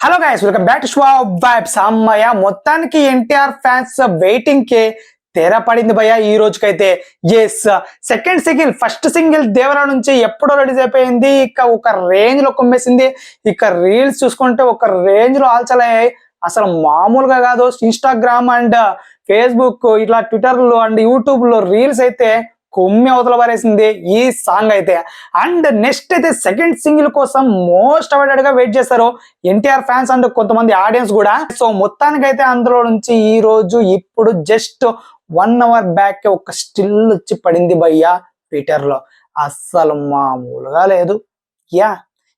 Hello guys, welcome back to show vibes. అమ్మయ్య, మొత్తానికి NTR fans waiting కి తెర పడింది భయ్య. ఈ రోజుకైతే yes, second single, first single Devara నుంచి ఎప్పుడో రిలీజ్ అయిపోయింది. ఇక ఒక రేంజ్ లో కొమ్మేసింది. ఇక రీల్స్ చూసుకుంటే ఒక రేంజ్ లో ఆల్చలయ్యాయి. అసలు మామూలుగా కాదు. ఇన్స్టాగ్రామ్ అండ్ ఫేస్బుక్, ఇట్లా ట్విట్టర్ లో అండ్ యూట్యూబ్ లో రీల్స్ అయితే కొమ్మి అవతల పారేసింది ఈ సాంగ్ అయితే. అండ్ నెక్స్ట్ అయితే సెకండ్ సింగిల్ కోసం మోస్ట్ అవైటెడ్ గా వెయిట్ చేస్తారు ఎన్టీఆర్ ఫ్యాన్స్ అండ్ కొంతమంది ఆడియన్స్ కూడా. సో మొత్తానికి అయితే అందులో నుంచి ఈ రోజు ఇప్పుడు జస్ట్ 1 hour బ్యాక్ ఒక స్టిల్ వచ్చి పడింది భయ్యా ట్విట్టర్ లో. అస్సలు మామూలుగా లేదు. యా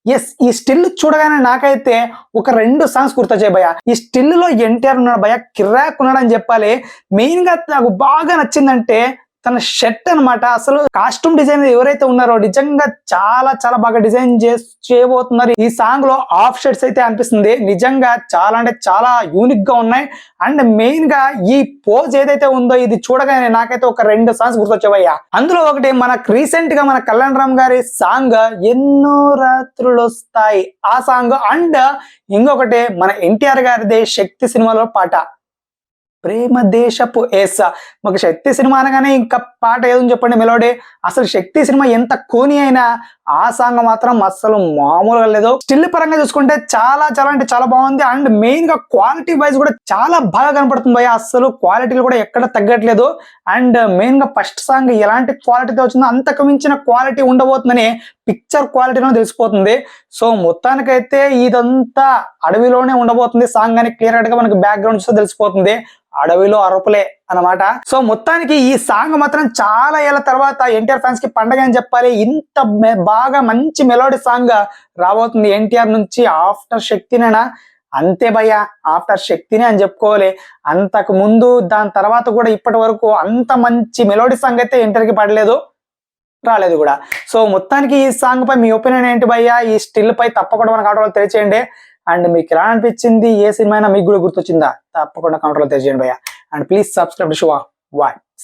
ఎస్, ఈ స్టిల్ చూడగానే నాకైతే ఒక 2 సాంగ్స్ గుర్తొచ్చాయి భయ్య. ఈ స్టిల్ లో ఎన్టీఆర్ ఉన్నాడు భయ్య, కిర్రాక్ ఉన్నాడు అని చెప్పాలి. మెయిన్ గా నాకు బాగా నచ్చిందంటే తన షర్ట్ అనమాట. అసలు కాస్ట్యూమ్ డిజైనర్ ఎవరైతే ఉన్నారో నిజంగా చాలా చాలా బాగా డిజైన్ చేయబోతున్నారు. ఈ సాంగ్ లో ఆఫ్ షర్ట్స్ అయితే అనిపిస్తుంది. నిజంగా చాలా అంటే చాలా యూనిక్ గా ఉన్నాయి. అండ్ మెయిన్ గా ఈ పోజ్ ఏదైతే ఉందో ఇది చూడగానే నాకైతే ఒక 2 సాంగ్స్ గుర్తొచ్చావయ్యా. అందులో ఒకటి మనకు రీసెంట్ గా మన కళ్యాణ్ రామ్ గారి సాంగ్ ఎన్నో రాత్రులు వస్తాయి, ఆ సాంగ్. అండ్ ఇంకొకటి మన ఎన్టీఆర్ గారిదే శక్తి సినిమాలో పాట ప్రేమ దేశపు ఏస. మాకు శక్తి సినిమా అనగానే ఇంకా పాట ఏదని చెప్పండి, మెలోడీ. అసలు శక్తి సినిమా ఎంత కోని అయినా ఆ సాంగ్ మాత్రం అస్సలు మామూలుగా లేదు. స్టిల్ పరంగా చూసుకుంటే చాలా చాలా అంటే చాలా బాగుంది. అండ్ మెయిన్ గా క్వాలిటీ వైజ్ కూడా చాలా బాగా కనపడుతుంది భయ్య. అసలు క్వాలిటీలు కూడా ఎక్కడ తగ్గట్లేదు. అండ్ మెయిన్ గా ఫస్ట్ సాంగ్ ఎలాంటి క్వాలిటీతో వచ్చిందో అంతకు మించిన క్వాలిటీ ఉండబోతుందని పిక్చర్ క్వాలిటీలో తెలిసిపోతుంది. సో మొత్తానికైతే ఇదంతా అడవిలోనే ఉండబోతుంది సాంగ్ అని క్లియర్ గా మనకి బ్యాక్గ్రౌండ్ చూస్తే తెలిసిపోతుంది. అడవిలో అరుపులే అన్నమాట. సో మొత్తానికి ఈ సాంగ్ మాత్రం చాలా ఏళ్ల తర్వాత ఎన్టీఆర్ ఫ్యాన్స్ కి పండగ అని చెప్పాలి. ఇంత బాగా మంచి మెలోడీ సాంగ్ రాబోతుంది ఎన్టీఆర్ నుంచి. ఆఫ్టర్ శక్తినేనా? అంతే భయ్య, ఆఫ్టర్ శక్తినే అని చెప్పుకోవాలి. అంతకు ముందు దాని తర్వాత కూడా ఇప్పటి వరకు అంత మంచి మెలోడీ సాంగ్ అయితే ఎన్టీఆర్ కి పడలేదు, రాలేదు కూడా. సో మొత్తానికి ఈ సాంగ్ పై మీ ఒపీనియన్ ఏంటి భయ్య? ఈ స్టిల్ పై తప్పకుండా మన కామెంట్లో తెలియచేయండి. అండ్ మీకు ఎలా అనిపించింది, ఏ సినిమా అయినా మీకు కూడా గుర్తొచ్చిందా? తప్పకుండా కామెంట్లో తెలియజేయండి భయ్య. And please subscribe to show vibes.